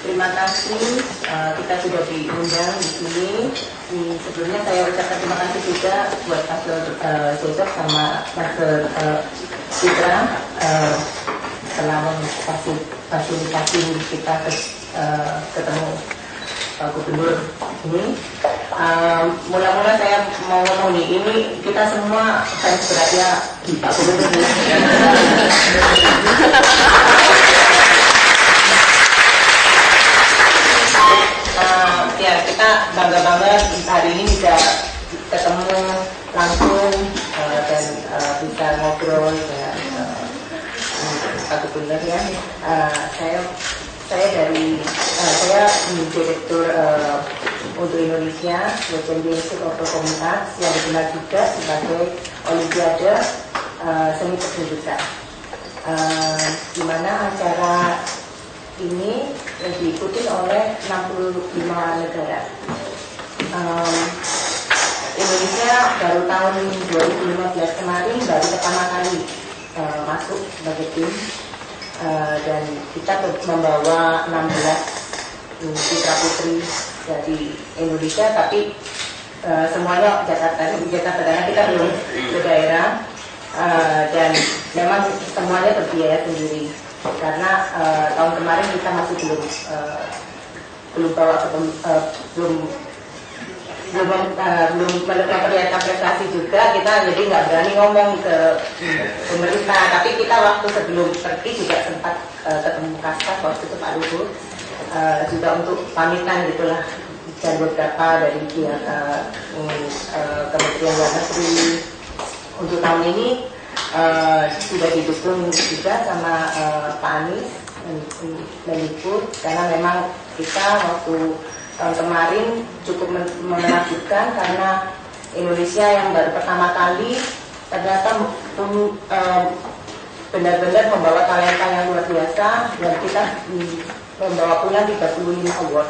Terima kasih, kita sudah diundang di sini. Sebelumnya saya ucapkan terima kasih juga buat Mas Joseph sama Mas Citra telah memfasilitasi kita ketemu Gubernur ini. Mula-mula saya mau ngomong nih, ini kita semua fans beratnya Pak Gubernur. Ya, kita bangga banget hari ini bisa ketemu langsung dan bisa ngobrol dengan Pak Gubernur ya. Saya Direktur untuk Indonesia Championship of Komunitas yang dikenal juga sebagai Olimpiade Seni Pertunjukan, di mana acara ini diikuti oleh 65 negara. Indonesia baru tahun 2015 kemarin baru pertama kali masuk sebagai tim, dan kita membawa 16 putra putri dari Indonesia, tapi semuanya Jakarta karena kita belum ke daerah, dan memang semuanya berbiaya sendiri. Karena tahun kemarin kita masih belum memperlihatkan prestasi juga, kita jadi nggak berani ngomong ke pemerintah. Tapi kita waktu sebelum pergi juga sempat ketemu Kasat waktu itu Pak Luhut, juga untuk pamitan gitulah, dan beberapa dari pihak Kementerian Luar Negeri. Untuk tahun ini sudah didukung juga sama Pak Anies Mendikbud, karena memang kita waktu tahun kemarin cukup menakjubkan karena Indonesia yang baru pertama kali ternyata benar-benar membawa talenta yang luar biasa, dan kita membawa pulang 35 award,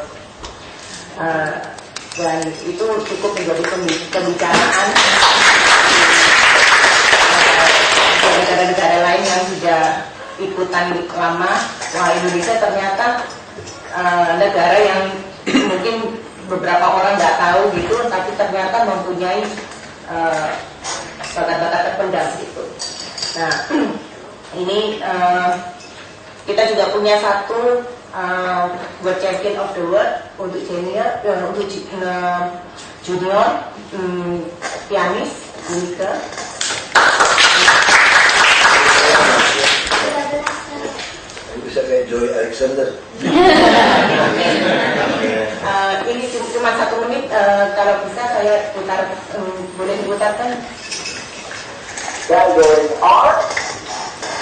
dan itu cukup menjadi pembicaraan negara-negara lain yang sudah ikutan lama. Wah, Indonesia ternyata negara yang mungkin beberapa orang nggak tahu gitu, tapi ternyata mempunyai bakat-bakat terpendam gitu. Nah, ini kita juga punya satu World Champion of the World untuk senior, untuk junior pianis Unika. Bisa kayak Joy Alexander. Ini cuma 1 menit, kalau bisa saya putar, boleh diputarkan? Category Art,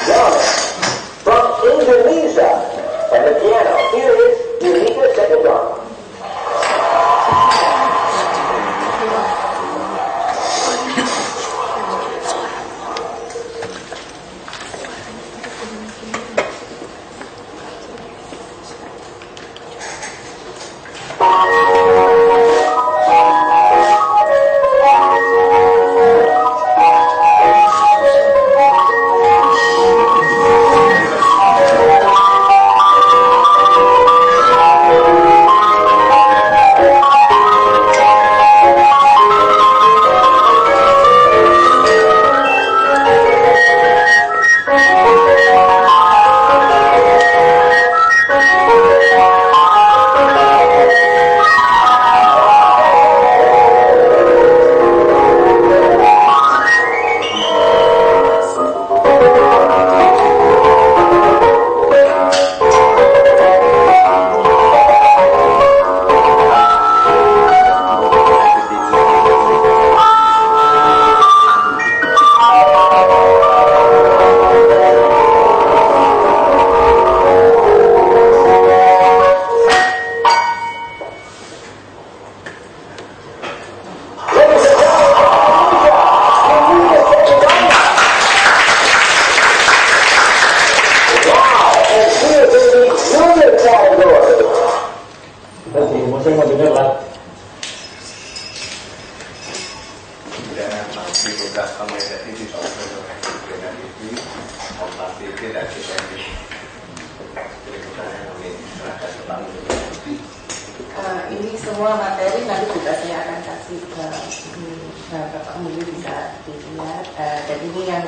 Drama, from Indonesia, and the piano. Here is Unika Sekadar. Ini semua materi nanti juga saya akan kasih ke Bapak Muli bisa dilihat. Dan ini yang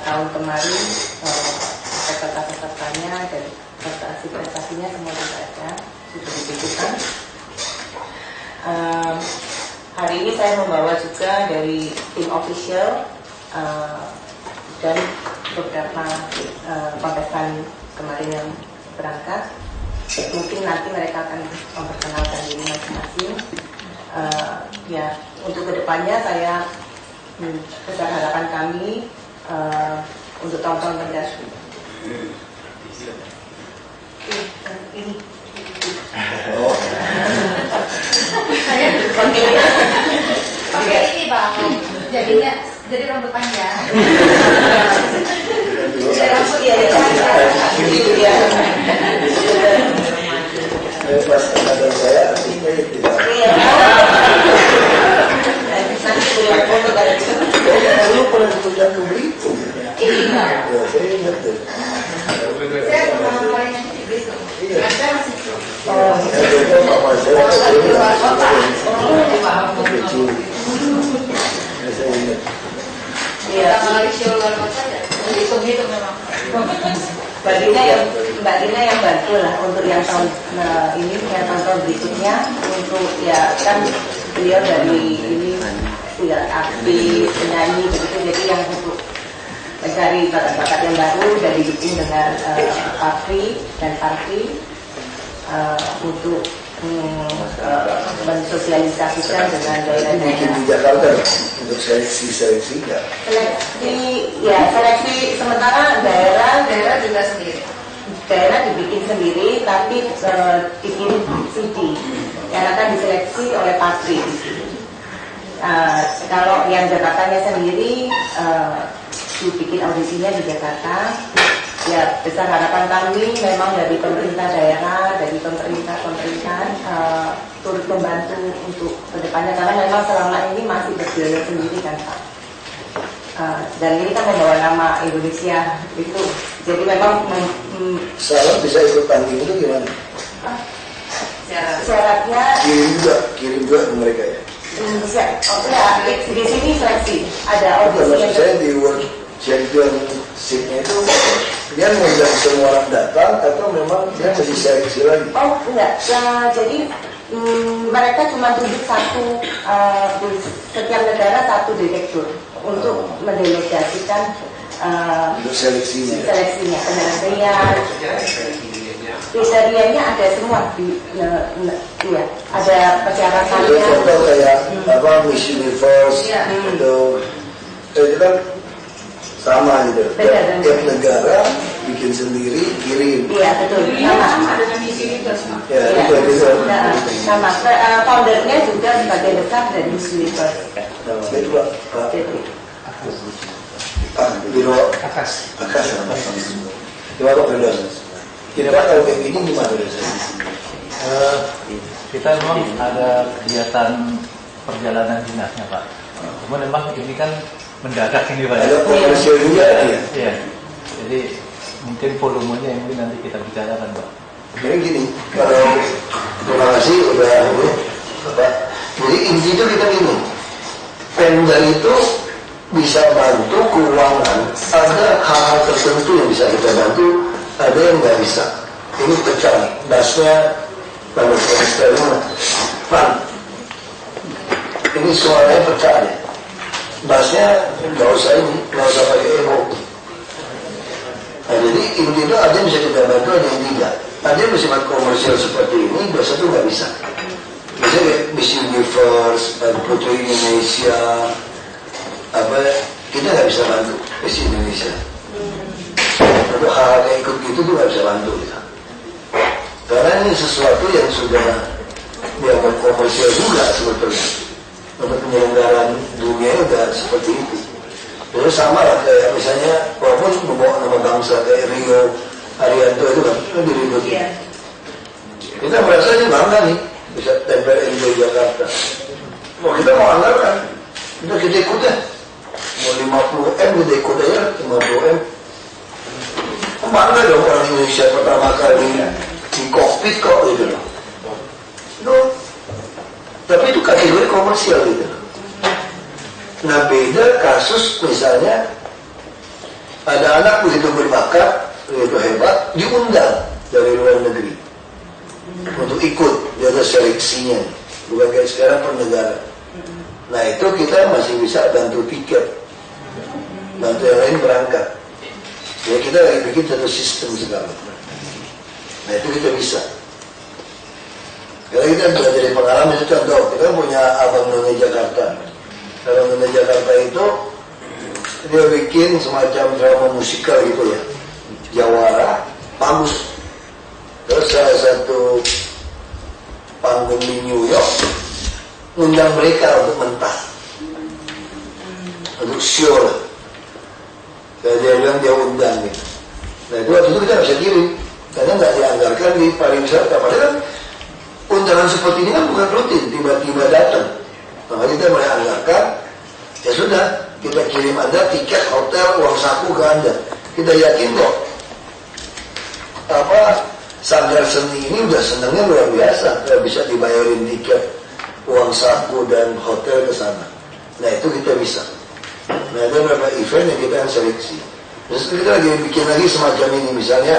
tahun kemarin peserta-pesertanya dan prestasi-prestasinya semua sudah ada, sudah ditunjukkan. Hari ini saya membawa juga dari tim official dan beberapa kontestan kemarin yang berangkat. Mungkin nanti mereka akan memperkenalkan diri masing-masing. Ya, untuk kedepannya saya besar harapan kami untuk tahun-tahun mendatang. Ini. Pakai ini bang, jadinya jadi rambut panjang. Rambut ya, ya. Pas ada saya, artinya tidak. Iya. Nanti boleh foto dari itu. Dulu pernah diundang ke Belitung. Iya. Ya, saya ingat tuh. Saya pernah mulai nanti besok. Iya. Ada masih itu. Oh, Saya Mama saya kecil. Saya ingat. iya. Kalau di show luar kota ya, hitung memang. Mbak Dina yang bantu lah untuk yang tahun ini, yang tahun berikutnya untuk ya kan beliau dari ini tidak aktif penyanyi begitu, jadi yang untuk mencari bakat-bakat yang baru dan didukung dengan Patri dan Patri untuk mensosialisasikan dengan Bikin daerah-daerah. di Jakarta untuk seleksi-seleksinya. Seleksi sementara daerah Juga sendiri. daerah dibikin sendiri, tapi dikirim CD yang akan diseleksi oleh Patri. Kalau yang Jakartanya sendiri dibikin audisinya di Jakarta. Ya, besar harapan kami memang dari pemerintah daerah, dari pemerintahan turut membantu untuk kedepannya, karena memang selama ini masih berbiaya sendiri kan Pak. Dan ini kan membawa nama Indonesia itu, jadi memang Salah bisa ikut tanding itu gimana? syaratnya Kirim juga ke mereka ya. di sini seleksi ada Bukan, audisi maksud saya di World Championship-nya itu dia mengundang semua orang datang atau memang dia masih seleksi lagi? Oh enggak, jadi mereka cuma tunjuk satu setiap negara satu direktur untuk mendelegasikan Untuk seleksinya. penyelesaian. Kriterianya ada semua iya, ada persyaratannya. Jadi contoh kayak apa Miss Universe Iya. atau itu kan sama gitu. Beda. Tiap negara bikin sendiri kirim. Iya betul, sama. dengan misi itu semua. Ya Iya, itu gitu. sama. Foundernya juga sebagai besar dari Miss Universe. Nah, itu Pak. Jadi, Biro Akas. Gimana Pak Firdaus? Kira-kira kalau kayak gini gimana biasanya? Kita memang ada kegiatan perjalanan dinasnya Pak. Cuma memang ini kan mendadak ini Pak. Ada komersial juga ya? Iya. Jadi mungkin volumenya yang nanti kita bicarakan Pak. Jadi gini, kalau terima kasih udah apa? Jadi intinya kita gini, Pemda itu bisa bantu keuangan, ada hal-hal tertentu yang bisa kita bantu, ada yang nggak bisa. Ini pecah nih, dasnya nama semester Pan. Ini suaranya pecah nih. Basnya nggak usah pakai emo. Nah, jadi intinya ada yang bisa kita bantu, ada yang tidak. Ada yang bersifat komersial seperti ini, biasa tuh nggak bisa. Misalnya kayak Miss Universe, Putri Indonesia, apa kita nggak bisa bantu Miss Indonesia. Untuk hal kayak ikut gitu tuh nggak bisa bantu kita. Karena ini sesuatu yang sudah dianggap komersial juga sebetulnya. Untuk penyelenggaraan dunia udah seperti itu. Terus sama lah kayak misalnya walaupun membawa nama bangsa kayak Rio Arianto itu kan diributin. Kita merasa ini bangga nih bisa tempel di Jakarta. Mau kita mau anggaran, kita ikut ya. Mau 50M kita ikut aja 50M. Bangga dong orang Indonesia pertama kali di kok kokpit kok gitu loh. Itu, tapi itu kategori komersial gitu loh. Nah beda kasus misalnya ada anak begitu berbakat, begitu hebat, diundang dari luar negeri untuk ikut di atas seleksinya, bukan kayak sekarang per negara. Nah itu kita masih bisa bantu tiket, bantu yang lain berangkat. Ya kita lagi bikin satu sistem sekarang. Nah itu kita bisa. Kalau kita sudah jadi pengalaman, itu contoh, kita punya Abang None Jakarta. Abang None Jakarta itu dia bikin semacam drama musikal gitu ya, jawara, bagus. Terus salah satu panggung di New York undang mereka untuk mentah, untuk show lah. Jadi dia bilang dia undang gitu. Nah itu waktu itu kita nggak bisa kirim karena nggak dianggarkan di pariwisata. Padahal kan undangan seperti ini kan bukan rutin, tiba-tiba datang. Maka kita mulai anggarkan, ya sudah, kita kirim Anda tiket, hotel, uang saku ke Anda. Kita yakin kok sanggar seni ini udah senangnya luar biasa kalau bisa dibayarin tiket, uang saku dan hotel ke sana. Nah itu kita bisa. Nah ada beberapa event yang kita yang seleksi. Terus kita lagi bikin lagi semacam ini, misalnya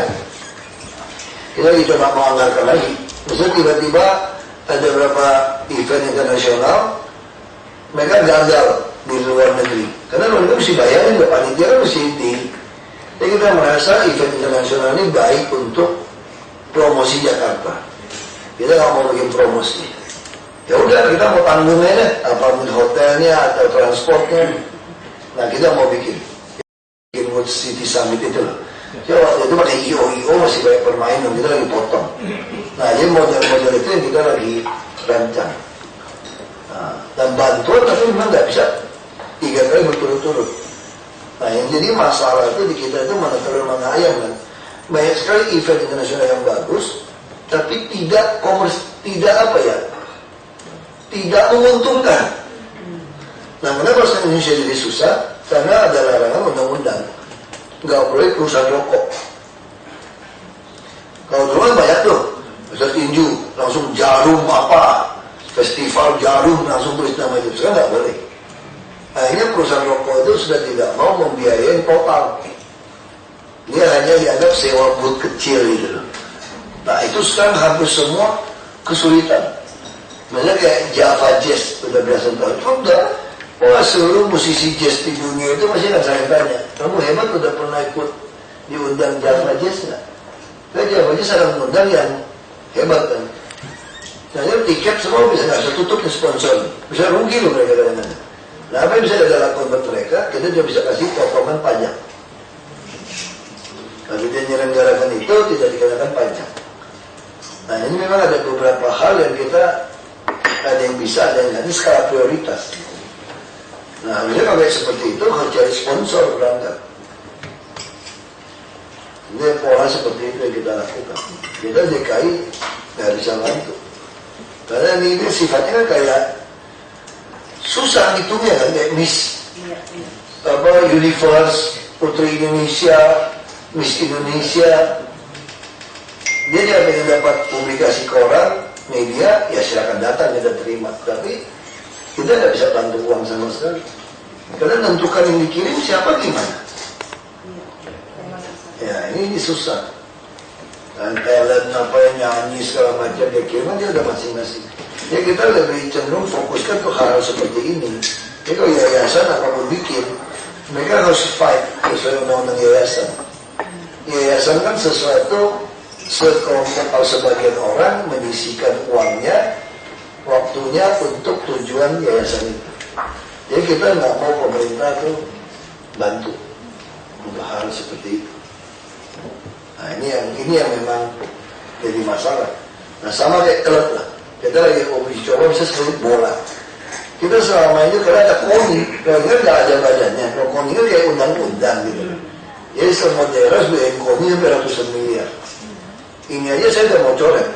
kita lagi coba menganggarkan lagi. Misalnya tiba-tiba ada beberapa event internasional mereka gagal di luar negeri karena luar negeri mesti bayarin, panitia kan mesti di. Jadi kita merasa event internasional ini baik untuk promosi Jakarta. Kita nggak mau bikin promosi. Ya udah kita mau tanggungnya deh, apa hotelnya atau transportnya. Nah kita mau bikin Wood City Summit itu loh. Ya waktu itu pakai IO masih banyak permainan, kita lagi potong. Nah jadi model-model itu yang kita lagi rancang. Nah, dan bantuan tapi memang nggak bisa 3 kali berturut-turut. Nah yang jadi masalah itu di kita itu mana telur mana ayam kan. Banyak sekali event internasional yang bagus, tapi tidak tidak menguntungkan. Nah kenapa Indonesia jadi susah? Karena ada larangan undang-undang, nggak boleh perusahaan rokok. Kalau dulu kan banyak tuh, misal tinju langsung jarum apa, festival jarum langsung tulis nama itu, sekarang nggak boleh. Akhirnya perusahaan rokok itu sudah tidak mau membiayain total. Dia hanya dianggap sewa booth kecil gitu loh. Nah itu sekarang hampir semua kesulitan. Misalnya kayak Java Jazz, udah belasan tahun, udah. Wah seluruh musisi jazz di dunia itu masih akan saya tanya, kamu hebat udah pernah ikut diundang Java Jazz nggak? Nah Java Jazz ada mengundang yang hebat kan. Nah tiket semua bisa nggak bisa tutup nih sponsor, bisa rugi loh mereka kadang-kadang. Nah apa yang bisa ada lakukan buat mereka, kita juga bisa kasih potongan pajak. Kalau dia menyelenggarakan itu tidak dikenakan pajak. Nah ini memang ada beberapa hal yang kita ada yang bisa, ada yang nanti skala prioritas. Nah harusnya kalau seperti itu harus cari sponsor berangkat. Ini pola seperti itu yang kita lakukan. Kita DKI nggak bisa bantu. Karena ini sifatnya kan kayak susah hitungnya kan, kayak Miss Universe, Putri Indonesia, Miss Indonesia. Dia tidak pengen dapat publikasi koran, media, ya silakan datang kita terima. Tapi kita nggak bisa bantu uang sama sekali. Karena menentukan yang dikirim siapa gimana. Ya ini susah. Dan talent apa yang nyanyi segala macam dia kirim dia ada masing-masing. Ya kita lebih cenderung fokuskan ke hal seperti ini. Jadi kalau yayasan apapun bikin, mereka harus fight sesuai undang-undang yayasan. Yayasan kan sesuatu sekelompok atau sebagian orang menyisikan uangnya, waktunya untuk tujuan yayasan itu. Jadi kita nggak mau pemerintah tuh bantu untuk hal seperti itu. Nah ini yang memang jadi masalah. Nah sama kayak klub lah. Kita lagi uji coba bisa seperti bola. Kita selama ini karena ada KONI, kalau kan nggak ada badannya. Kalau KONI itu kayak undang-undang gitu. Jadi semua daerah beliin KONI sampai ratusan miliar. Ini aja saya udah mau coret.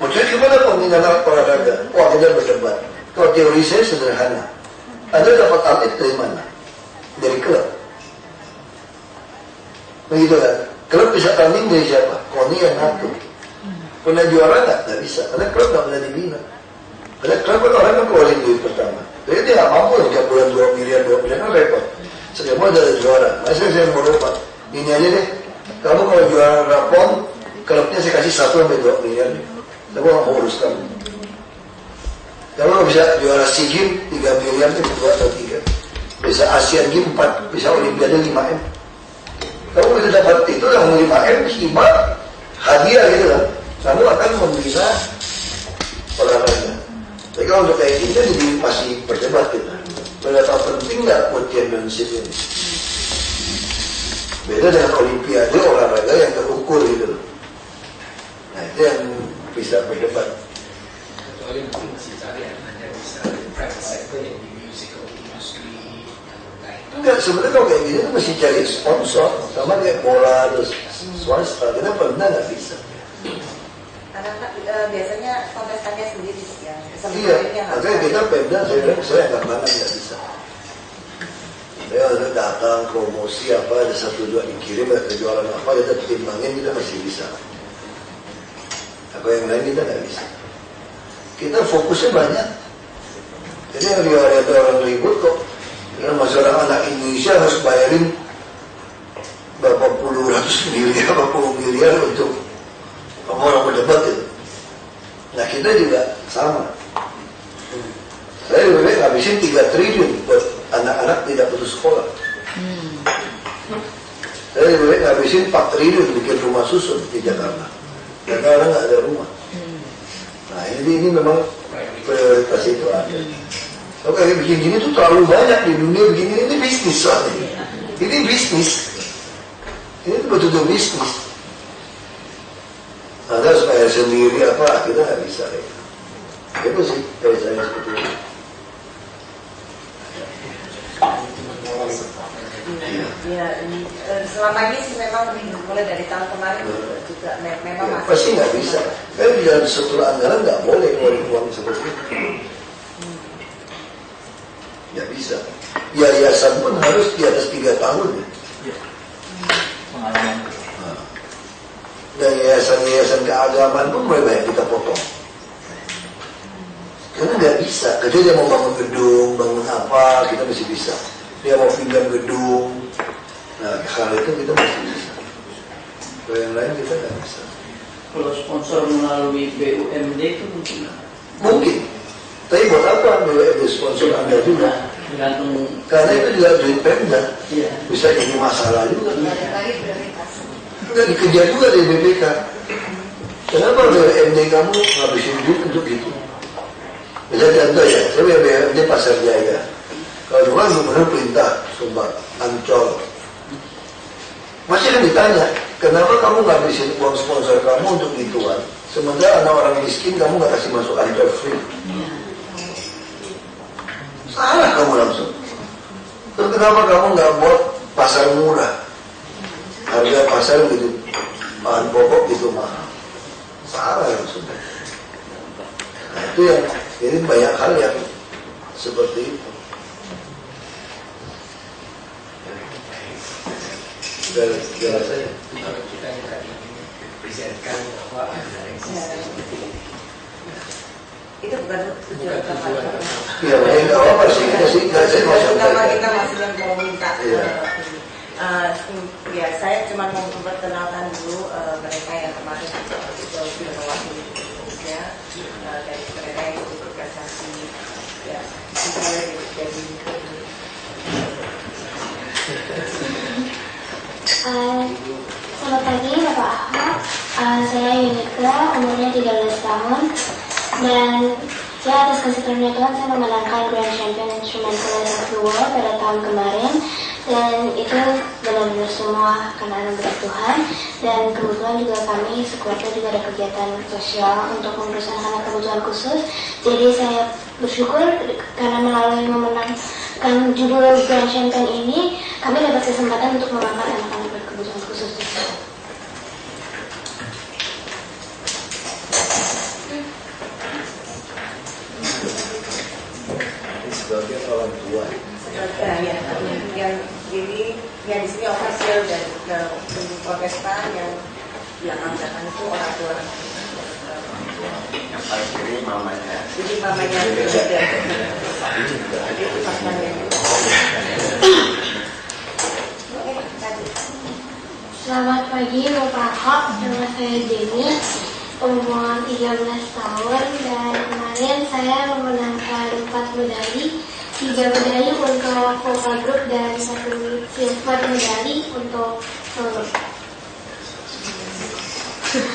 Mau coret gimana KONI anak olahraga? Wah kita berdebat. Kalau teori saya sederhana. Anda dapat atlet dari mana? Dari klub. Begitu kan? Klub bisa tanding dari siapa? KONI yang ngatur. Pernah juara nggak bisa, karena klub nggak pernah dibina. Karena klub kan orang kan keluarin duit pertama, jadi dia nggak mampu tiap bulan 2 miliar kan repot. Semua ada juara, masih saya mau lupa. Ini aja deh, kamu kalau juara rapon, klubnya saya kasih 1-2 miliar nih. Kamu nggak mau urus kamu. Kamu nggak bisa juara SEA Games 3 miliar nih, 2 atau 3. Bisa Asian Games 4, bisa Olimpiade 5M. Kamu bisa dapat itu yang 5M, hibah, hadiah gitu kan. Kamu akan membina olahraga. Tapi kalau untuk kayak gini jadi masih berdebat kita. Berapa penting nggak buat championship ini? Beda dengan Olimpiade olahraga yang terukur gitu loh. Nah itu yang bisa berdebat. Kecuali mungkin masih cari yang hanya bisa private sector yang di musical industry yang lain. Enggak, sebenarnya kalau kayak gini tuh mesti cari sponsor. Sama kayak bola terus swasta. Kita pernah nggak bisa. Karena biasanya kontestannya sendiri yang Iya, makanya kita Pemda saya nggak mana nggak bisa. Saya ada datang promosi apa ada 1-2 dikirim ada kejuaraan apa kita timbangin kita masih bisa. Apa yang lain kita nggak bisa. Kita fokusnya banyak. Jadi yang ada orang ribut kok. Ya, masalah anak Indonesia harus bayarin berapa puluh ratus miliar, berapa puluh miliar untuk orang berdebat itu. Nah kita juga sama. Saya lebih baik habisin 3 triliun buat anak-anak tidak putus sekolah. Saya lebih baik habisin 4 triliun bikin rumah susun di Jakarta. Karena orang nggak ada rumah. Nah ini memang prioritas itu ada. Kalau kayak bikin gini tuh terlalu banyak di dunia begini, ini bisnis soalnya. Ini bisnis. Ini betul-betul bisnis. Ada supaya sendiri apa kita nggak bisa ya. Itu sih kalau saya seperti itu. Ya, selama ini sih memang mulai dari tahun kemarin juga memang Ya, masih pasti nggak bisa. Kan di dalam struktur anggaran nggak boleh keluarin uang seperti itu. Nggak bisa. Yayasan pun harus di atas 3 tahun ya. Pengalaman. Dan yayasan-yayasan keagamaan pun mulai banyak kita potong. Karena nggak bisa. Kecuali dia mau bangun gedung, bangun apa, kita masih bisa. Dia mau pinjam gedung, nah hal itu kita masih bisa. Kalau yang lain kita nggak bisa. Kalau sponsor melalui BUMD itu mungkin Mungkin. Tapi buat apa BUMD sponsor Anda juga? tergantung. Karena itu juga duit Pemda. Iya. Bisa jadi masalah juga. Balik lagi prioritas. Nggak dikejar juga dari BPK. Kenapa BUMD kamu ngabisin duit untuk itu? Misalnya contoh ya, saya punya BUMD Pasar Jaya. Kalau dulu gubernur perintah Sumbar, Ancol. Masih kan ditanya, kenapa kamu ngabisin uang sponsor kamu untuk gituan? Sementara anak orang miskin kamu nggak kasih masuk Ancol free. Salah kamu langsung. Terus kenapa kamu nggak buat pasar murah? Harga pasar gitu, bahan pokok gitu mahal. Salah langsung. Nah itu yang, jadi banyak hal yang seperti itu. Sudah saya. Kalau kita juga ingin presentkan bahwa ada eksistensi seperti ini. itu bukan tujuan utama. Ya, nggak apa-apa sih, saya mau Tujuan utama sampaikan. kita masih yang mau minta. Iya. Ya saya cuma mau memperkenalkan dulu mereka yang kemarin sudah mewakili Indonesia dari mereka yang ikut berprestasi ya misalnya dari Selamat pagi Bapak Ahmad, saya Yunika, umurnya 13 tahun dan ya atas keseruan Tuhan saya memenangkan Grand Champion Instrumental of the World pada tahun kemarin dan itu benar-benar semua karena anugerah Tuhan dan kebetulan juga kami sekeluarga juga ada kegiatan sosial untuk mengurus anak-anak kebutuhan khusus jadi saya bersyukur karena melalui memenangkan judul Grand Champion ini kami dapat kesempatan untuk mengangkat anak-anak berkebutuhan khusus tersebut. Sebagai orang tua. yang ini yang di sini official dan kontestan yang angkatan itu orang tua. mamanya. Jadi mamanya Selamat pagi Bapak Ahok, nama saya Jenny, umur 13 tahun dan kemarin saya memenangkan 4 medali, 3 medali untuk vokal group dan 1 silver medali untuk solo.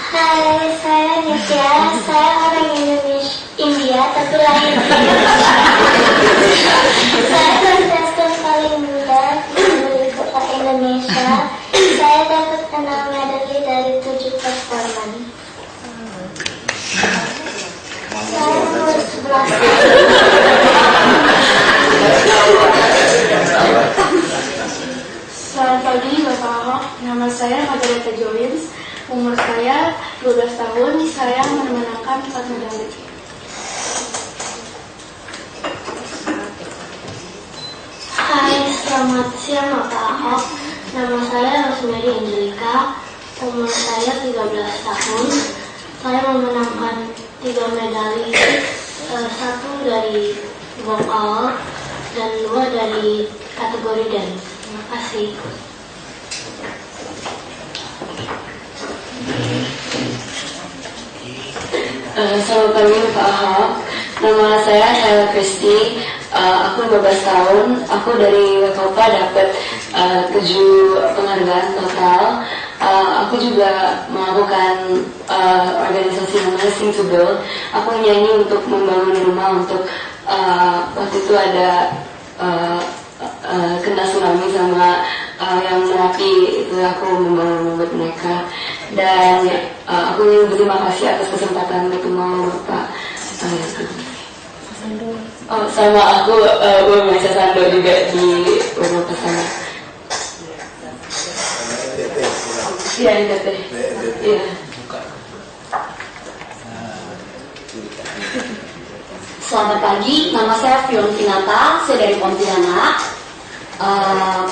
Hai, saya Nisya, saya orang India tapi lahir di Indonesia. Saya kontestan paling muda di kota Indonesia. Saya dapat 6 medali dari 7 performan. Saya umur 11 tahun. Selamat pagi Bapak Ahok, nama saya Margareta Jolins, umur saya 12 tahun, saya memenangkan 4 medali. Hai, selamat siang Bapak Ahok. Nama saya Rosemary Angelika, umur saya 13 tahun. Saya memenangkan 3 medali, 1 dari vokal dan 2 dari kategori dance. Terima kasih. Selamat pagi Bapak Ahok, nama saya Sheila Christy, aku 12 tahun, aku dari Wekopa dapat 7 penghargaan total. Aku juga melakukan organisasi namanya Sing to Build. Aku nyanyi untuk membangun rumah untuk waktu itu ada kena tsunami sama yang Merapi, itu aku membangun buat mereka. Dan aku ingin berterima kasih atas kesempatan ketemu Bapak. Sama aku Maisa Sando juga di beberapa sana. Iya, NTT. Iya. Selamat pagi, nama saya Fion Pinata, saya dari Pontianak.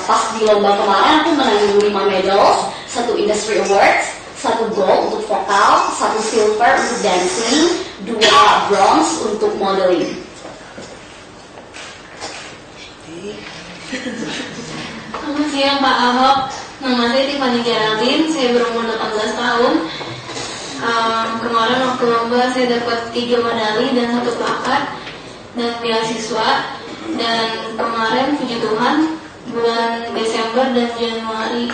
Pas di lomba kemarin aku menang 5 medals, 1 industry awards, 1 gold untuk vokal, 1 silver untuk dancing, 2 bronze untuk modeling. Selamat siang Pak Ahok, nama saya Tiffany Geraldine, saya berumur 18 tahun. Kemarin waktu lomba saya dapat 3 medali dan 1 plakat dan beasiswa. Dan kemarin puji Tuhan bulan Desember dan Januari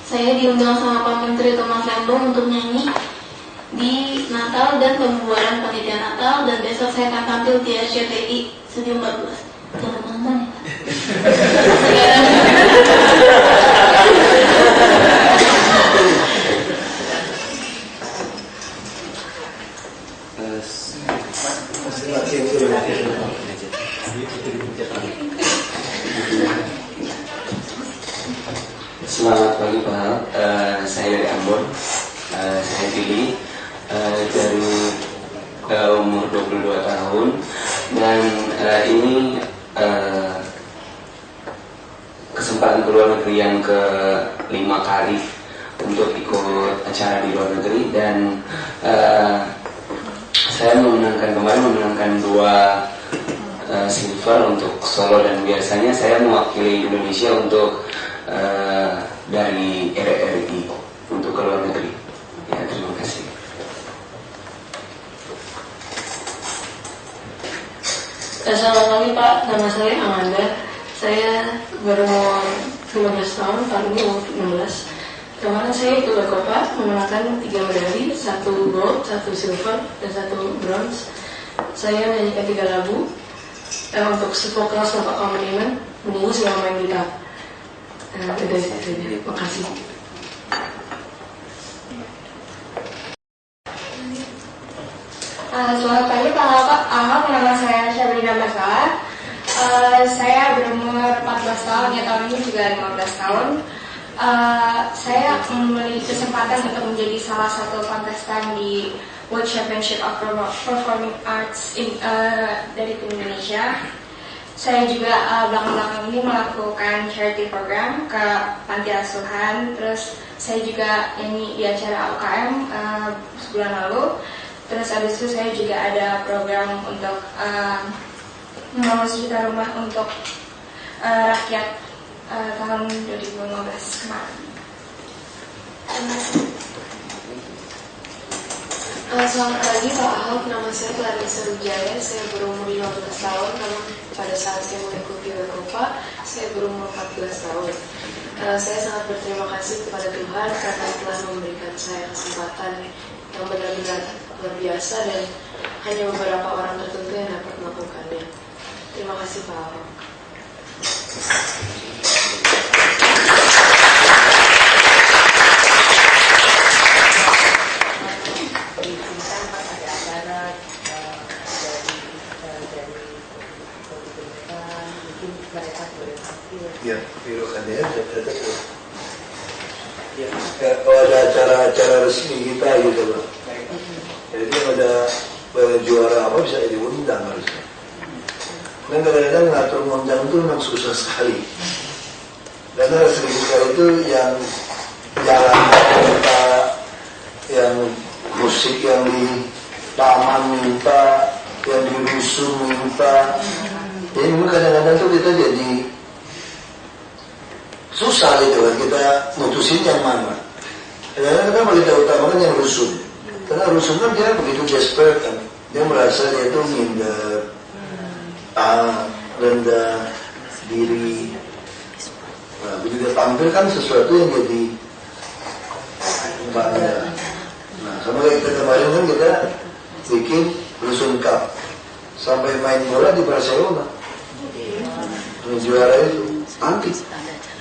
saya diundang sama Pak Menteri Thomas Lembong untuk nyanyi di Natal dan pembubaran panitia Natal, dan besok saya akan tampil di RCTI Studio 14. Jangan nonton ya. Selamat pagi Pak Ahok, saya dari Ambon, saya pilih dari umur 22 tahun dan ini kesempatan ke luar negeri yang ke-5 kali untuk ikut acara di luar negeri, dan saya kemarin memenangkan 2 silver untuk solo, dan biasanya saya mewakili Indonesia untuk dari RRI untuk ke luar negeri. Ya, terima kasih. Selamat pagi Pak, nama saya Amanda. Saya berumur 15 tahun, tahun ini umur 16. Kemarin saya ikut Wekopa memenangkan 3 medali, 1 gold, 1 silver, dan 1 bronze. Saya menyanyikan 3 lagu untuk vokal sama accompaniment, menyanyi sama main gitar. Udah saja, terima kasih. Selamat pagi Pak Ahok, nama saya Syabrina Basar. Saya berumur 14 tahun, ya tahun ini juga 15 tahun. Saya memiliki kesempatan untuk menjadi salah satu kontestan di World Championship of Performing Arts dari Indonesia. Saya juga belakang-belakang ini melakukan charity program ke panti asuhan. Terus saya juga nyanyi di acara UKM sebulan lalu. Terus habis itu saya juga ada program untuk membangun sejuta rumah untuk rakyat tahun 2015 kemarin. Selamat pagi Pak Ahok, nama saya Clarissa Wijaya, saya berumur 15 tahun, namun pada saat saya mengikuti Wekopa, saya berumur 14 tahun. Saya sangat berterima kasih kepada Tuhan karena telah memberikan saya kesempatan yang benar-benar luar biasa dan hanya beberapa orang tertentu yang dapat melakukannya. Terima kasih Pak Ahok. Ya, birokannya ada tuh. Kalau ada acara-acara resmi kita gitu loh. Jadi ada juara apa bisa diundang harusnya. Dan kadang-kadang ngatur ngundang itu memang susah sekali. Karena sering sekali itu yang jalan minta, yang musik yang di taman minta, yang di rusun minta. Jadi memang kadang-kadang tuh kita jadi susah gitu kan, kita mutusin yang mana. Kadang-kadang kenapa kita utamakan yang rusun? Karena rusun kan dia begitu desperate kan, dia merasa dia itu minder, rendah diri. Nah, begitu dia tampilkan sesuatu yang jadi bangga. Nah, sama kayak kita kemarin kan kita bikin rusun cup, sampai main bola di Barcelona, juara itu antik.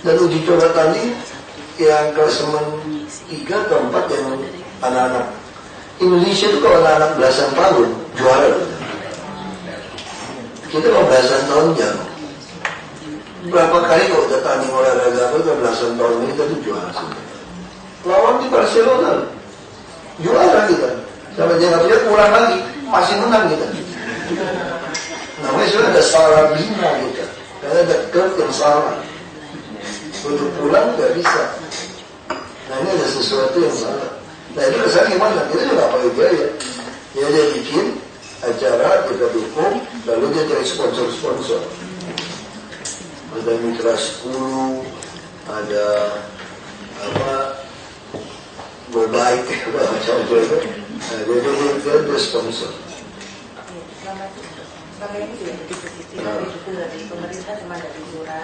Dan uji coba tadi yang klasemen 3 ke 4 yang anak-anak Indonesia itu kalau anak-anak belasan tahun juara. Kita kalau belasan tahun jangan. Berapa kali kalau udah tanding olahraga apa udah belasan tahun ini kita tuh juara semua. Lawan di Barcelona juara kita. Sampai jangan dia kurang lagi masih menang kita. Namanya sudah ada salah bina kita. Karena ada klub yang salah. Untuk pulang nggak bisa. Nah ini ada sesuatu yang salah. Nah itu rasanya gimana? Kita juga nggak pakai biaya. Dia bikin acara, kita dukung, lalu dia cari sponsor-sponsor. Ada Mitra 10, ada apa, Gobaik, macam-macam itu. Nah dia sponsor. Selama ini juga didukung dari pemerintah sama dari lurah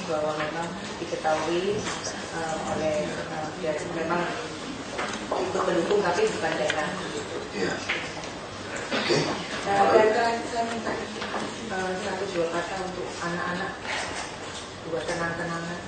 bahwa memang diketahui oleh ya memang itu mendukung tapi bukan daerah. Iya. Oke. Dan saya minta 1-2 kata untuk anak-anak buat tenang-tenangan.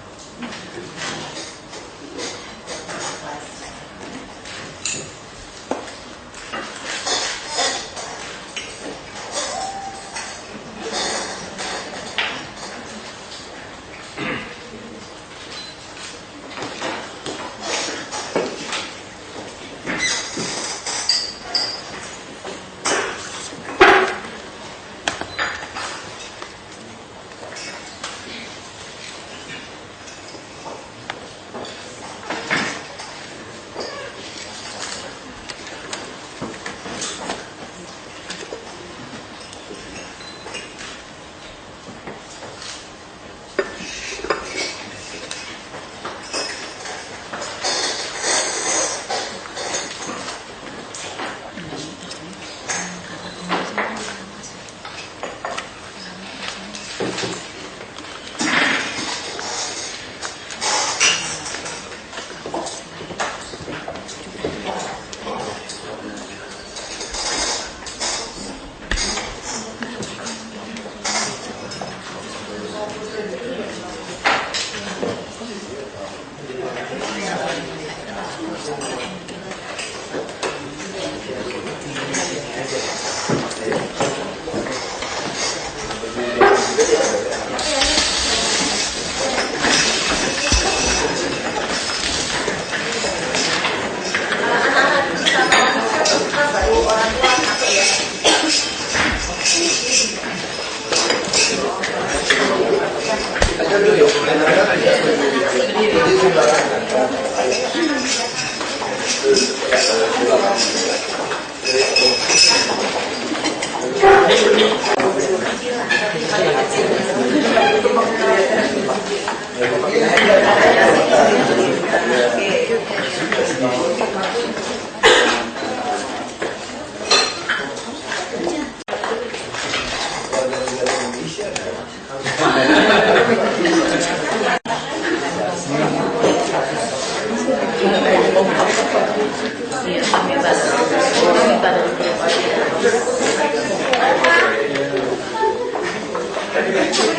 Oke.